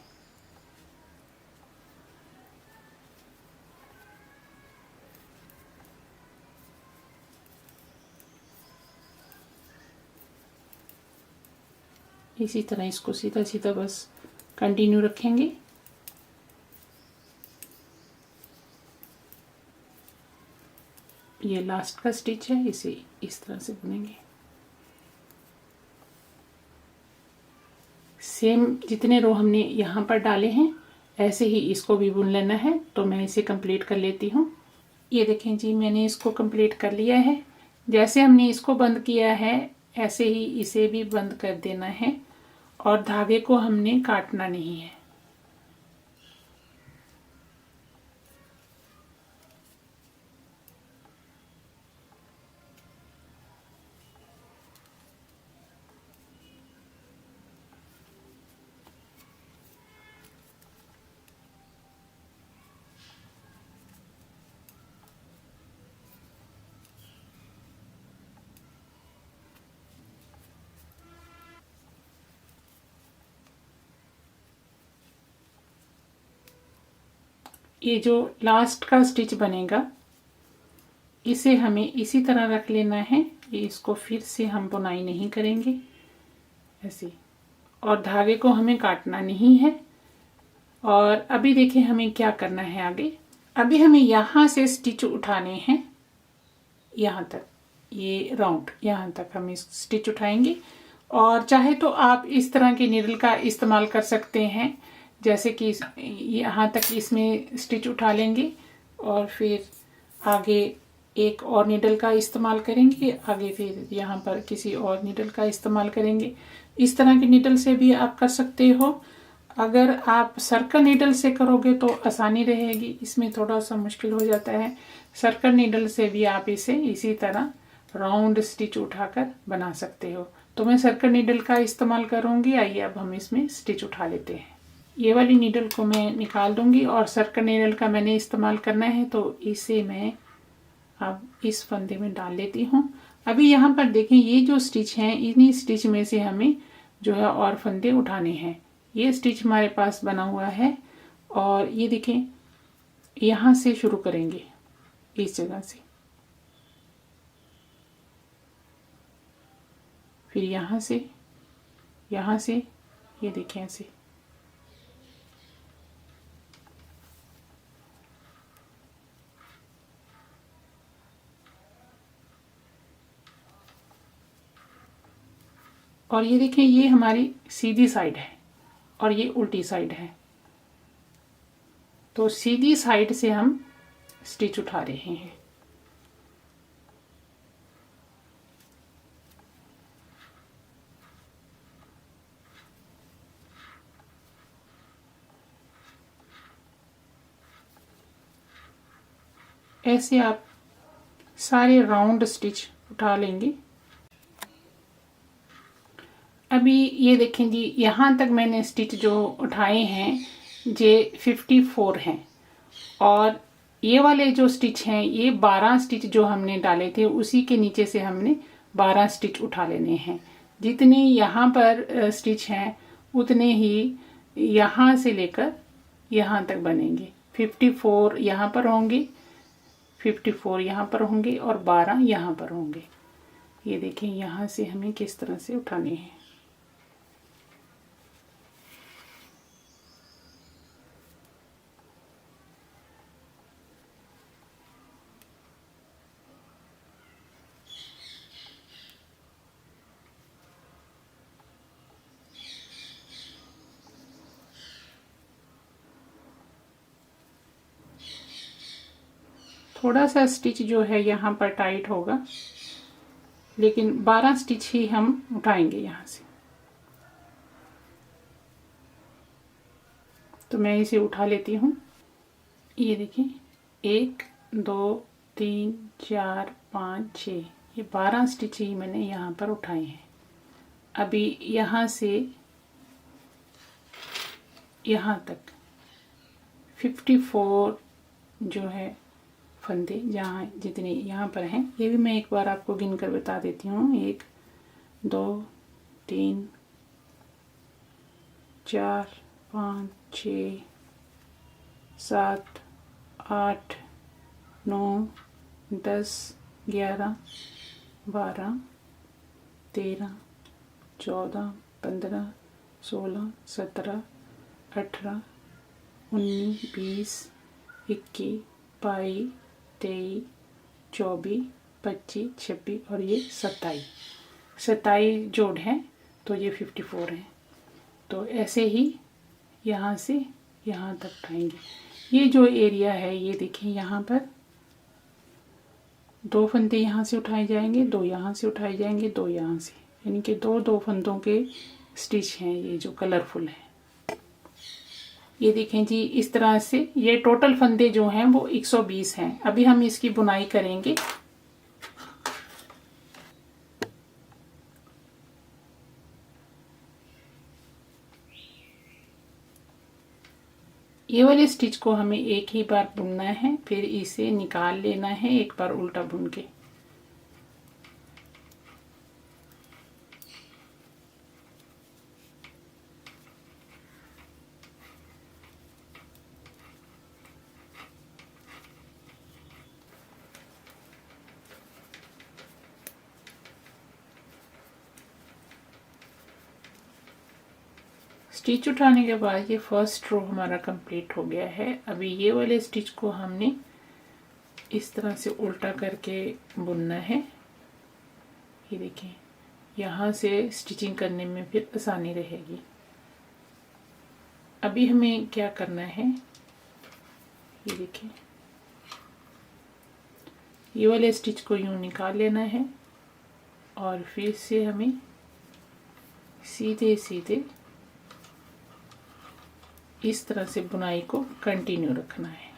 इसी तरह इसको सीधा सीधा बस कंटिन्यू रखेंगे। ये लास्ट का स्टिच है, इसे इस तरह से बुनेंगे। सेम जितने रो हमने यहाँ पर डाले हैं ऐसे ही इसको भी बुन लेना है। तो मैं इसे कंप्लीट कर लेती हूँ। ये देखें जी, मैंने इसको कंप्लीट कर लिया है। जैसे हमने इसको बंद किया है ऐसे ही इसे भी बंद कर देना है और धागे को हमने काटना नहीं है। ये जो लास्ट का स्टिच बनेगा इसे हमें इसी तरह रख लेना है। ये इसको फिर से हम बुनाई नहीं करेंगे ऐसे, और धागे को हमें काटना नहीं है। और अभी देखिए हमें क्या करना है आगे। अभी हमें यहाँ से स्टिच उठाने हैं, यहाँ तक, ये राउंड यहाँ तक हम इस स्टिच उठाएंगे। और चाहे तो आप इस तरह के नीडल का इस्तेमाल कर सकते हैं, जैसे कि यहाँ तक इसमें स्टिच उठा लेंगे और फिर आगे एक और नीडल का इस्तेमाल करेंगे, आगे फिर यहाँ पर किसी और नीडल का इस्तेमाल करेंगे। इस तरह के नीडल से भी आप कर सकते हो। अगर आप सर्कल नीडल से करोगे तो आसानी रहेगी, इसमें थोड़ा सा मुश्किल हो जाता है। सर्कल नीडल से भी आप इसे इसी तरह राउंड स्टिच उठाकर बना सकते हो। तो मैं सर्कल नीडल का इस्तेमाल करूँगी। आइए अब हम इसमें स्टिच उठा लेते हैं। ये वाली नीडल को मैं निकाल दूंगी और सर्कल नीडल का मैंने इस्तेमाल करना है, तो इसे मैं अब इस फंदे में डाल लेती हूँ। अभी यहाँ पर देखें ये जो स्टिच हैं, इन्हीं स्टिच में से हमें जो है और फंदे उठाने हैं। ये स्टिच हमारे पास बना हुआ है और ये देखें यहाँ से शुरू करेंगे, इस जगह से, फिर यहाँ से ये देखें ऐसे। और ये देखें ये हमारी सीधी साइड है और ये उल्टी साइड है। तो सीधी साइड से हम स्टिच उठा रहे हैं। ऐसे आप सारे राउंड स्टिच उठा लेंगे अभी ये देखें जी, यहाँ तक मैंने स्टिच जो उठाए हैं ये 54 हैं और ये वाले जो स्टिच हैं ये 12 स्टिच जो हमने डाले थे उसी के नीचे से हमने 12 स्टिच उठा लेने हैं। जितने यहाँ पर स्टिच हैं उतने ही यहाँ से लेकर यहाँ तक बनेंगे। 54 यहाँ पर होंगे, 54 यहाँ पर होंगे और 12 यहाँ पर होंगे। ये देखें यहाँ से हमें किस तरह से उठाने हैं। थोड़ा सा स्टिच जो है यहाँ पर टाइट होगा, लेकिन 12 स्टिच ही हम उठाएंगे यहाँ से। तो मैं इसे उठा लेती हूँ। ये देखिए 1 2 3 4 5 6, ये 12 स्टिच ही मैंने यहाँ पर उठाए हैं। अभी यहाँ से यहाँ तक 54 जो है फंदे जहाँ जितने यहाँ पर हैं, ये भी मैं एक बार आपको गिन कर बता देती हूँ। 1 2 3 4 5 6 7 8 9 10 11 12 13 14 15 16 17 18 19 20 21 22 23 24 25 26 और ये 27 जोड़ हैं, तो ये 54 हैं। तो ऐसे ही यहाँ से यहाँ तक उठाएंगे। ये जो एरिया है ये देखिए, यहाँ पर 2 फंदे यहाँ से उठाए जाएंगे, 2 यहाँ से उठाए जाएंगे, 2 यहाँ से, यानी कि 2 फंदों के स्टिच हैं ये जो कलरफुल हैं। ये देखें जी, इस तरह से ये टोटल फंदे जो हैं वो 120 हैं। अभी हम इसकी बुनाई करेंगे। ये वाले स्टिच को हमें एक ही बार बुनना है, फिर इसे निकाल लेना है एक बार उल्टा बुन के। स्टिच उठाने के बाद ये फर्स्ट रो हमारा कंप्लीट हो गया है। अभी ये वाले स्टिच को हमने इस तरह से उल्टा करके बुनना है। ये देखिए, यहाँ से स्टिचिंग करने में फिर आसानी रहेगी। अभी हमें क्या करना है, ये देखिए, ये वाले स्टिच को यूं निकाल लेना है और फिर से हमें सीधे सीधे इस तरह से बुनाई को कंटिन्यू रखना है।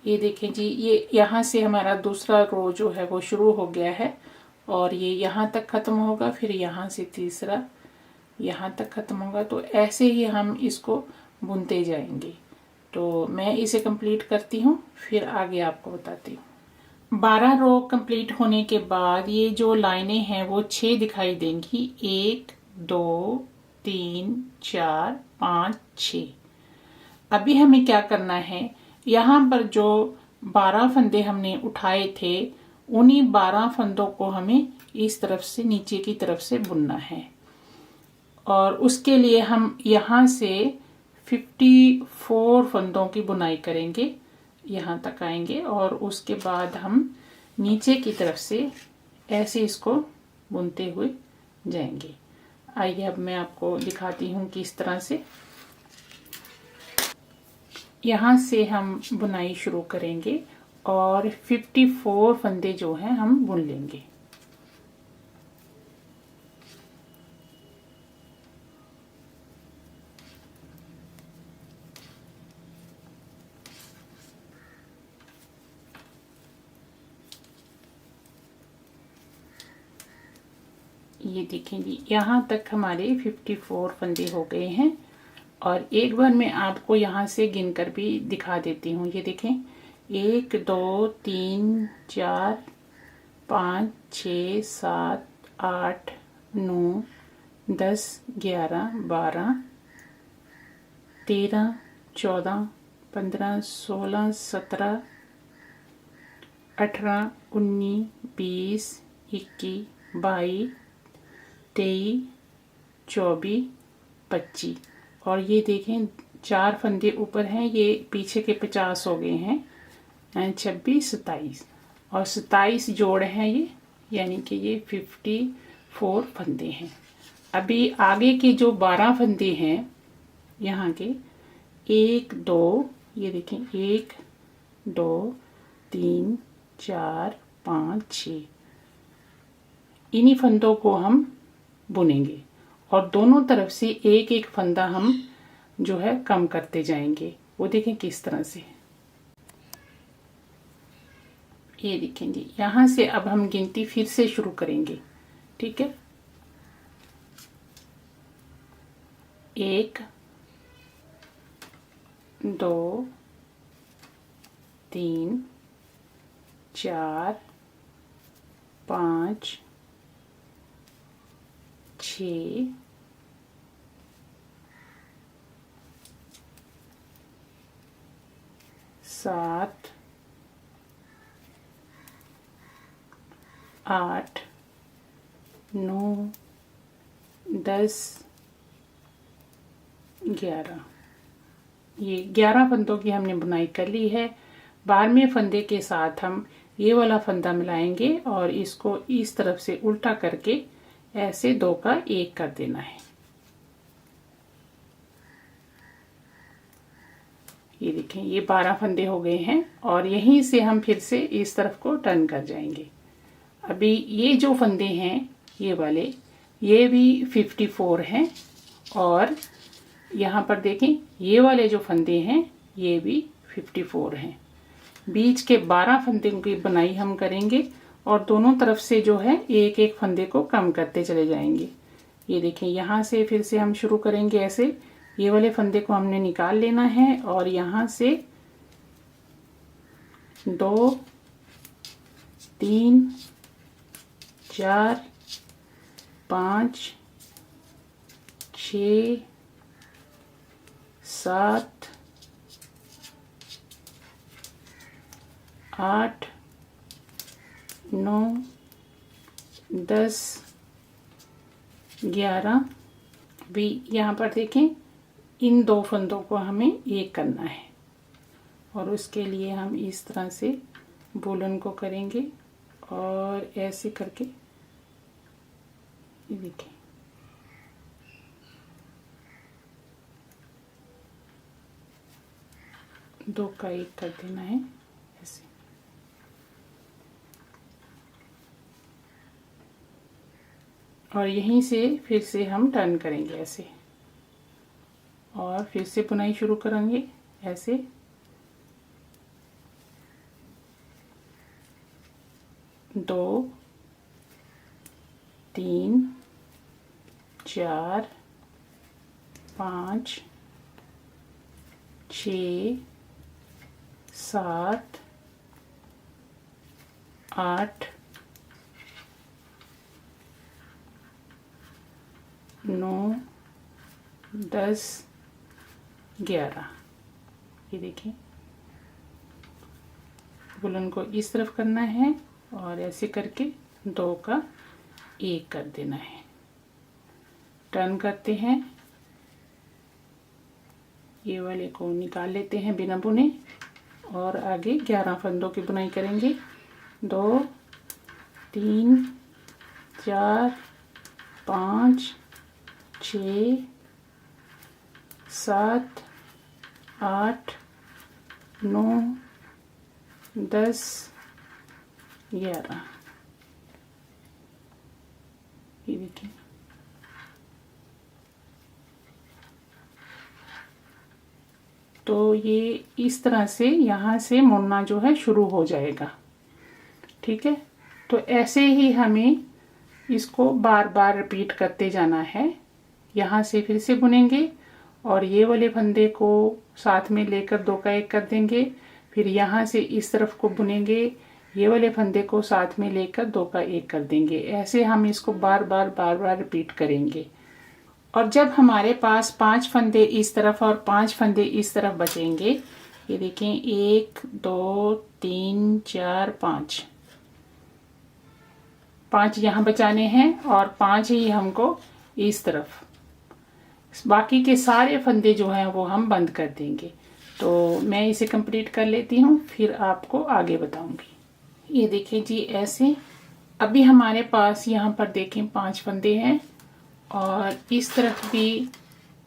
ये देखें जी, ये यहाँ से हमारा दूसरा रो जो है वो शुरू हो गया है और ये यहाँ तक खत्म होगा, फिर यहाँ से तीसरा यहाँ तक खत्म होगा। तो ऐसे ही हम इसको बुनते जाएंगे। तो मैं इसे कंप्लीट करती हूँ, फिर आगे आपको बताती हूँ। 12 रो कंप्लीट होने के बाद ये जो लाइनें हैं वो 6 दिखाई देंगी। 1 2 3 4 5 6। अभी हमें क्या करना है, यहाँ पर जो 12 फंदे हमने उठाए थे उन्हीं 12 फंदों को हमें इस तरफ से नीचे की तरफ से बुनना है। और उसके लिए हम यहाँ से 54 फंदों की बुनाई करेंगे, यहाँ तक आएंगे और उसके बाद हम नीचे की तरफ से ऐसे इसको बुनते हुए जाएंगे। आइए अब मैं आपको दिखाती हूँ कि इस तरह से यहाँ से हम बुनाई शुरू करेंगे और 54 फंदे जो हैं हम बुन लेंगे। ये देखें जी, यहाँ तक हमारे 54 फंदे हो गए हैं। और एक बार मैं आपको यहाँ से गिनकर भी दिखा देती हूँ। ये देखें, 1 2 3 4 5 6 7 8 9 10 11 12 13 14 15 16 17 18 19 20 21 22 23 24 25। और ये देखें 4 फंदे ऊपर हैं, ये पीछे के 50 हो गए हैं। 26 27 और 27 जोड़ हैं ये, यानी कि ये 54 फंदे हैं। अभी आगे के जो 12 फंदे हैं यहाँ के 1 2, ये देखें 1 2 3 4 5 6, इन्हीं फंदों को हम बुनेंगे और दोनों तरफ से एक एक फंदा हम जो है कम करते जाएंगे। वो देखें किस तरह से। ये देखें जी, यहाँ से अब हम गिनती फिर से शुरू करेंगे। ठीक है, 1 2 3 4 5 6 7 8 9 10 11। ये 11 फंदों की हमने बुनाई कर ली है। 12वें फंदे के साथ हम ये वाला फंदा मिलाएंगे और इसको इस तरफ से उल्टा करके ऐसे 2 का 1 कर देना है। ये देखें, ये 12 फंदे हो गए हैं और यहीं से हम फिर से इस तरफ को टर्न कर जाएंगे। अभी ये जो फंदे हैं ये वाले, ये भी 54 हैं और यहाँ पर देखें ये वाले जो फंदे हैं ये भी 54 हैं। बीच के 12 फंदे की बुनाई हम करेंगे और दोनों तरफ से जो है एक एक फंदे को कम करते चले जाएंगे। ये देखें, यहाँ से फिर से हम शुरू करेंगे ऐसे। ये वाले फंदे को हमने निकाल लेना है और यहाँ से 2 3 4 5 6 7 8 9 10 11। भी यहाँ पर देखें, इन 2 फंदों को हमें एक करना है और उसके लिए हम इस तरह से वूलन को करेंगे और ऐसे करके ये देखें, दो का 1 कर देना है ऐसे। और यहीं से फिर से हम टर्न करेंगे ऐसे और फिर से बुनाई शुरू करेंगे ऐसे। 2 3 4 5 6 7 8 9 10 11। ये देखिए, वूलन को इस तरफ करना है और ऐसे करके 2 का 1 कर देना है। टर्न करते हैं, ये वाले को निकाल लेते हैं बिना बुने और आगे 11 फंदों की बुनाई करेंगे। 2 3 4 5 6 7 8 9 10 11। ये देखिए, तो ये इस तरह से यहाँ से मुड़ना जो है शुरू हो जाएगा। ठीक है, तो ऐसे ही हमें इसको बार बार रिपीट करते जाना है। यहाँ से फिर से बुनेंगे और ये वाले फंदे को साथ में लेकर 2 का 1 कर देंगे। फिर यहाँ से इस तरफ को बुनेंगे, ये वाले फंदे को साथ में लेकर 2 का 1 कर देंगे। ऐसे हम इसको बार बार रिपीट करेंगे। और जब हमारे पास 5 फंदे इस तरफ और 5 फंदे इस तरफ बचेंगे, ये देखें 1 2 3 4 5 5 यहाँ बचाने हैं और 5 ही हमको इस तरफ। बाकी के सारे फंदे जो हैं वो हम बंद कर देंगे। तो मैं इसे कंप्लीट कर लेती हूँ, फिर आपको आगे बताऊंगी। ये देखिए जी, ऐसे अभी हमारे पास यहाँ पर देखें 5 फंदे हैं और इस तरफ भी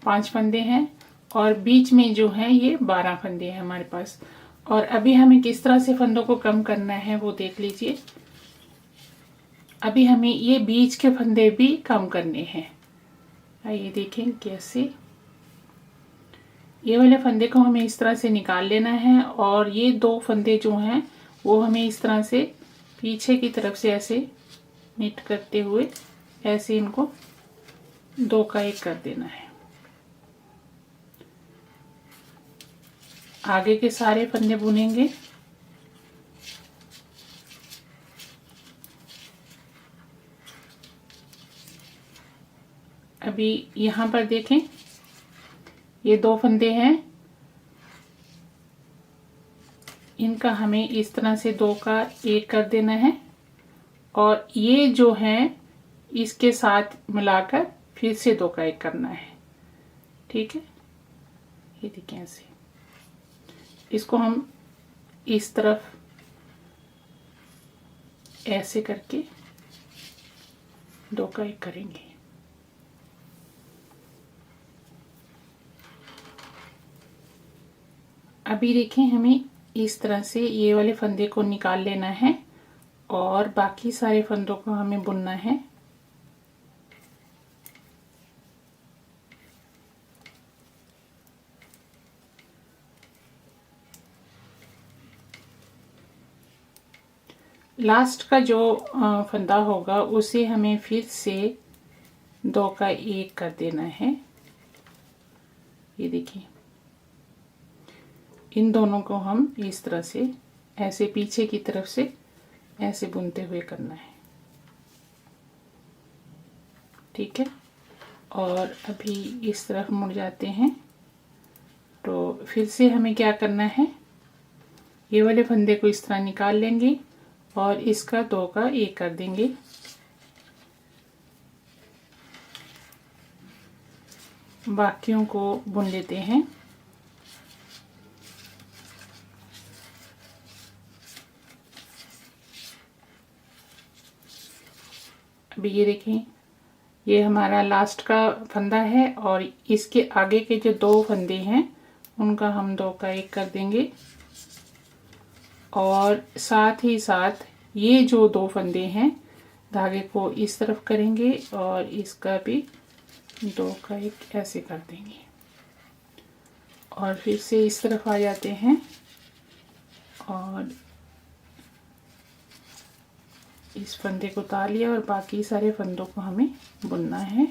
5 फंदे हैं और बीच में जो है ये 12 फंदे हैं हमारे पास। और अभी हमें किस तरह से फंदों को कम करना है वो देख लीजिए। अभी हमें ये बीच के फंदे भी कम करने हैं। आइए देखें कैसे। ये वाले फंदे को हमें इस तरह से निकाल लेना है और ये 2 फंदे जो हैं वो हमें इस तरह से पीछे की तरफ से ऐसे निट करते हुए ऐसे इनको 2 का 1 कर देना है। आगे के सारे फंदे बुनेंगे। अभी यहाँ पर देखें ये 2 फंदे हैं, इनका हमें इस तरह से 2 का 1 कर देना है और ये जो है इसके साथ मिलाकर फिर से 2 का 1 करना है। ठीक है, ये देखिए ऐसे इसको हम इस तरफ ऐसे करके 2 का 1 करेंगे। अभी देखें हमें इस तरह से ये वाले फंदे को निकाल लेना है और बाकी सारे फंदों को हमें बुनना है। लास्ट का जो फंदा होगा उसे हमें फिर से 2 का 1 कर देना है। ये देखिए इन दोनों को हम इस तरह से ऐसे पीछे की तरफ से ऐसे बुनते हुए करना है। ठीक है, और अभी इस तरफ मुड़ जाते हैं। तो फिर से हमें क्या करना है, ये वाले फंदे को इस तरह निकाल लेंगे और इसका 2 का 1 कर देंगे। बाकियों को बुन लेते हैं। अभी ये देखें ये हमारा लास्ट का फंदा है और इसके आगे के जो 2 फंदे हैं उनका हम 2 का 1 कर देंगे और साथ ही साथ ये जो 2 फंदे हैं धागे को इस तरफ करेंगे और इसका भी 2 का 1 ऐसे कर देंगे और फिर से इस तरफ आ जाते हैं और इस फंदे को उतार लिया और बाकी सारे फंदों को हमें बुनना है।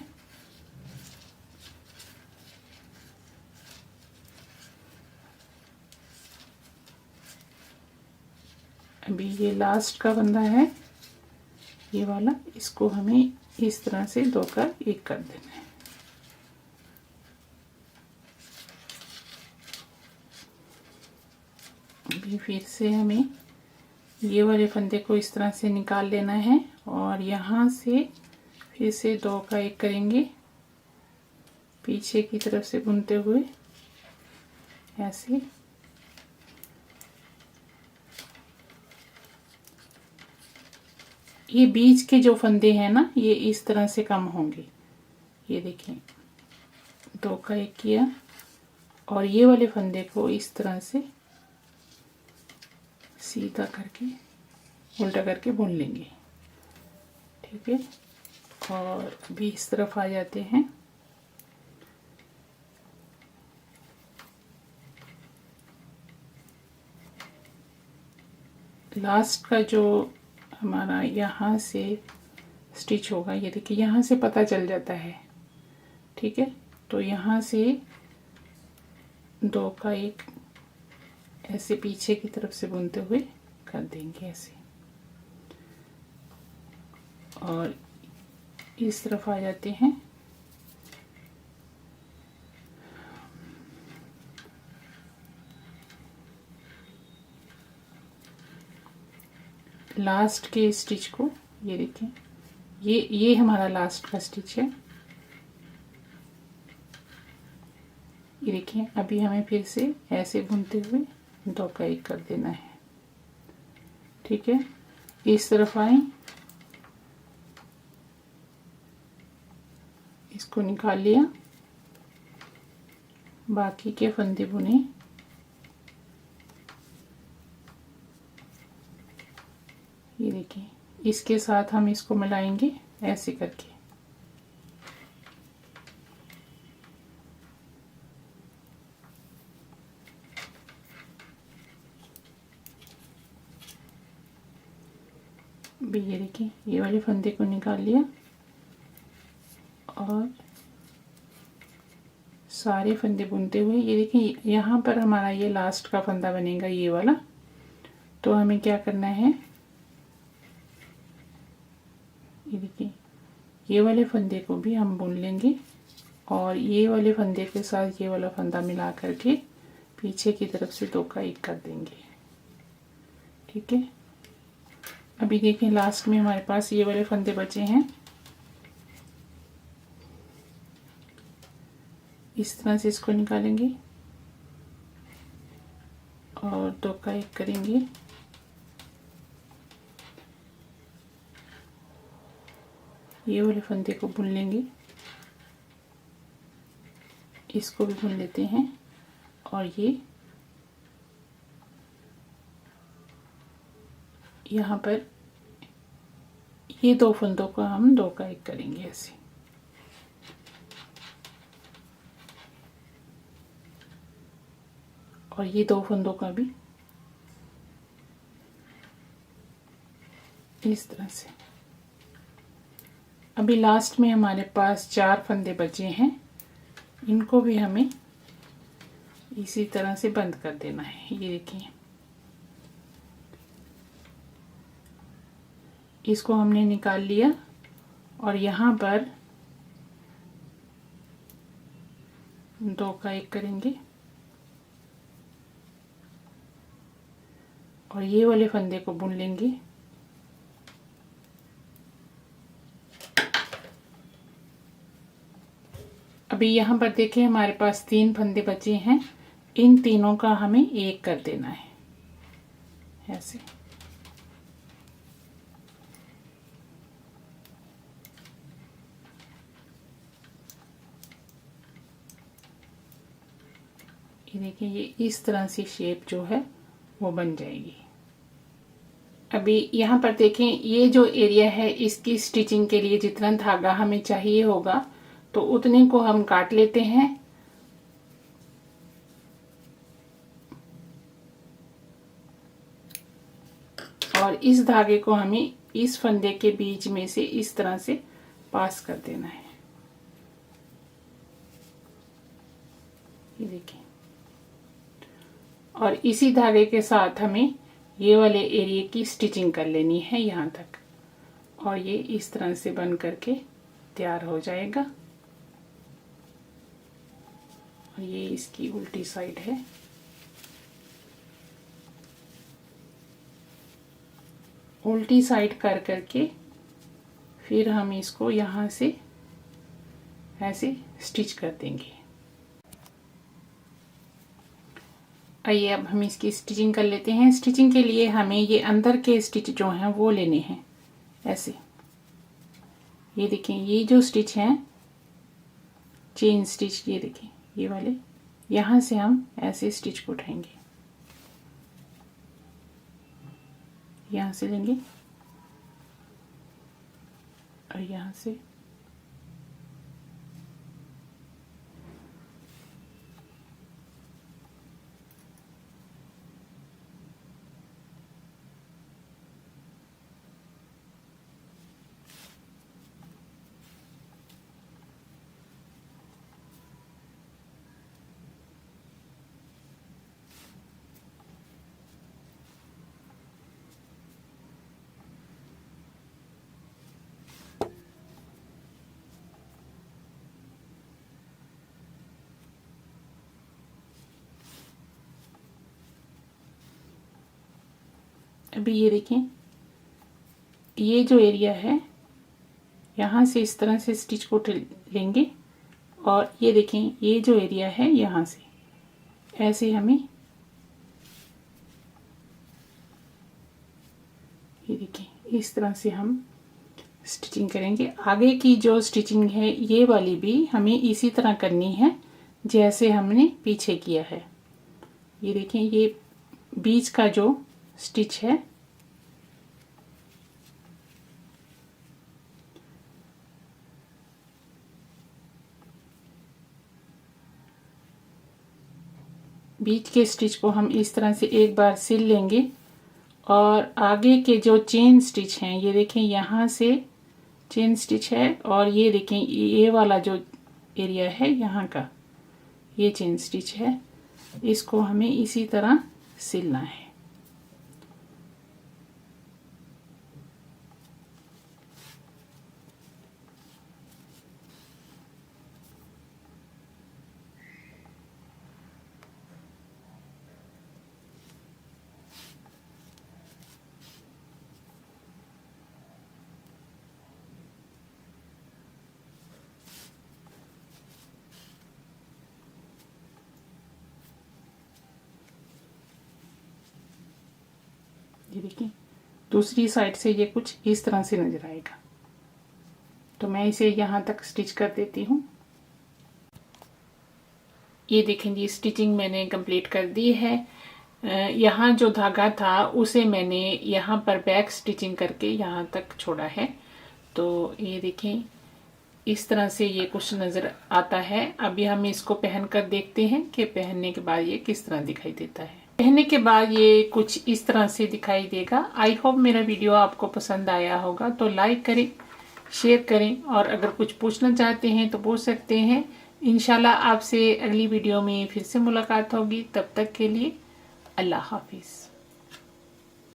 अभी ये लास्ट का फंदा है ये वाला, इसको हमें इस तरह से 2 का 1 कर देना है। अभी फिर से हमें ये वाले फंदे को इस तरह से निकाल लेना है और यहाँ से फिर से 2 का 1 करेंगे पीछे की तरफ से बुनते हुए ऐसे। ये बीच के जो फंदे हैं ना ये इस तरह से कम होंगे। ये देखें 2 का 1 किया और ये वाले फंदे को इस तरह से सीधा करके उल्टा करके बुन लेंगे। ठीक है, और अभी इस तरफ आ जाते हैं। लास्ट का जो हमारा यहाँ से स्टिच होगा। ये देखिए यहाँ से पता चल जाता है, ठीक है। तो यहाँ से 2 का 1 ऐसे पीछे की तरफ से बुनते हुए कर देंगे ऐसे, और इस तरफ आ जाते हैं। लास्ट के स्टिच को, ये देखिए ये हमारा लास्ट का स्टिच है। ये देखिए अभी हमें फिर से ऐसे बुनते हुए 2 का 1 कर देना है, ठीक है। इस तरफ आए, इसको निकाल लिया, बाकी के फंदे बुने। ये देखिए इसके साथ हम इसको मिलाएंगे ऐसे करके। भी ये देखिए ये वाले फंदे को निकाल लिया और सारे फंदे बुनते हुए, ये देखिए यहाँ पर हमारा ये लास्ट का फंदा बनेगा ये वाला। तो हमें क्या करना है, ये देखिए ये वाले फंदे को भी हम बुन लेंगे और ये वाले फंदे के साथ ये वाला फंदा मिला करके पीछे की तरफ से 2 का 1 कर देंगे, ठीक है। अभी देखें लास्ट में हमारे पास ये वाले फंदे बचे हैं। इस तरह से इसको निकालेंगे और 2 का 1 करेंगे। ये वाले फंदे को बुन लेंगे, इसको भी बुन लेते हैं और ये यहाँ पर ये 2 फंदों को हम 2 का 1 करेंगे ऐसे। और ये 2 फंदों का भी इस तरह से। अभी लास्ट में हमारे पास 4 फंदे बचे हैं, इनको भी हमें इसी तरह से बंद कर देना है। ये देखिए इसको हमने निकाल लिया और यहाँ पर 2 का 1 करेंगे और ये वाले फंदे को बुन लेंगे। अभी यहाँ पर देखिए हमारे पास 3 फंदे बचे हैं, इन तीनों का हमें 1 कर देना है ऐसे। ये देखिए ये इस तरह से शेप जो है वो बन जाएगी। अभी यहाँ पर देखें ये जो एरिया है इसकी स्टिचिंग के लिए जितना धागा हमें चाहिए होगा तो उतने को हम काट लेते हैं। और इस धागे को हमें इस फंदे के बीच में से इस तरह से पास कर देना है। ये देखिए, और इसी धागे के साथ हमें ये वाले एरिया की स्टिचिंग कर लेनी है यहाँ तक, और ये इस तरह से बन करके तैयार हो जाएगा। और ये इसकी उल्टी साइड है। उल्टी साइड कर करके फिर हम इसको यहाँ से ऐसे स्टिच कर देंगे। आइए अब हम इसकी स्टिचिंग कर लेते हैं। स्टिचिंग के लिए हमें ये अंदर के स्टिच जो हैं वो लेने हैं ऐसे। ये देखें ये जो स्टिच हैं चेन स्टिच, ये देखें ये वाले, यहाँ से हम ऐसे स्टिच को उठाएंगे, यहाँ से लेंगे और यहाँ से अभी ये देखें, ये जो एरिया है यहाँ से इस तरह से स्टिच को लेंगे और ये देखें ये जो एरिया है यहाँ से ऐसे हमें, ये देखें इस तरह से हम स्टिचिंग करेंगे। आगे की जो स्टिचिंग है ये वाली भी हमें इसी तरह करनी है जैसे हमने पीछे किया है। ये देखें ये बीच का जो स्टिच है बीच के स्टिच को हम इस तरह से एक बार सिल लेंगे और आगे के जो चेन स्टिच हैं ये देखें यहाँ से चेन स्टिच है और ये देखें ये वाला जो एरिया है यहाँ का ये चेन स्टिच है, इसको हमें इसी तरह सिलना है। ये देखिए दूसरी साइड से ये कुछ इस तरह से नजर आएगा। तो मैं इसे यहाँ तक स्टिच कर देती हूँ। ये देखें जी स्टिचिंग मैंने कंप्लीट कर दी है। यहाँ जो धागा था उसे मैंने यहाँ पर बैक स्टिचिंग करके यहाँ तक छोड़ा है। तो ये देखें इस तरह से ये कुछ नज़र आता है। अभी हम इसको पहन कर देखते हैं कि पहनने के बाद ये किस तरह दिखाई देता है। पहनने के बाद ये कुछ इस तरह से दिखाई देगा। आई होप मेरा वीडियो आपको पसंद आया होगा, तो लाइक करें, शेयर करें और अगर कुछ पूछना चाहते हैं तो पूछ सकते हैं। इंशाल्लाह आपसे अगली वीडियो में फिर से मुलाकात होगी। तब तक के लिए अल्लाह हाफिज़।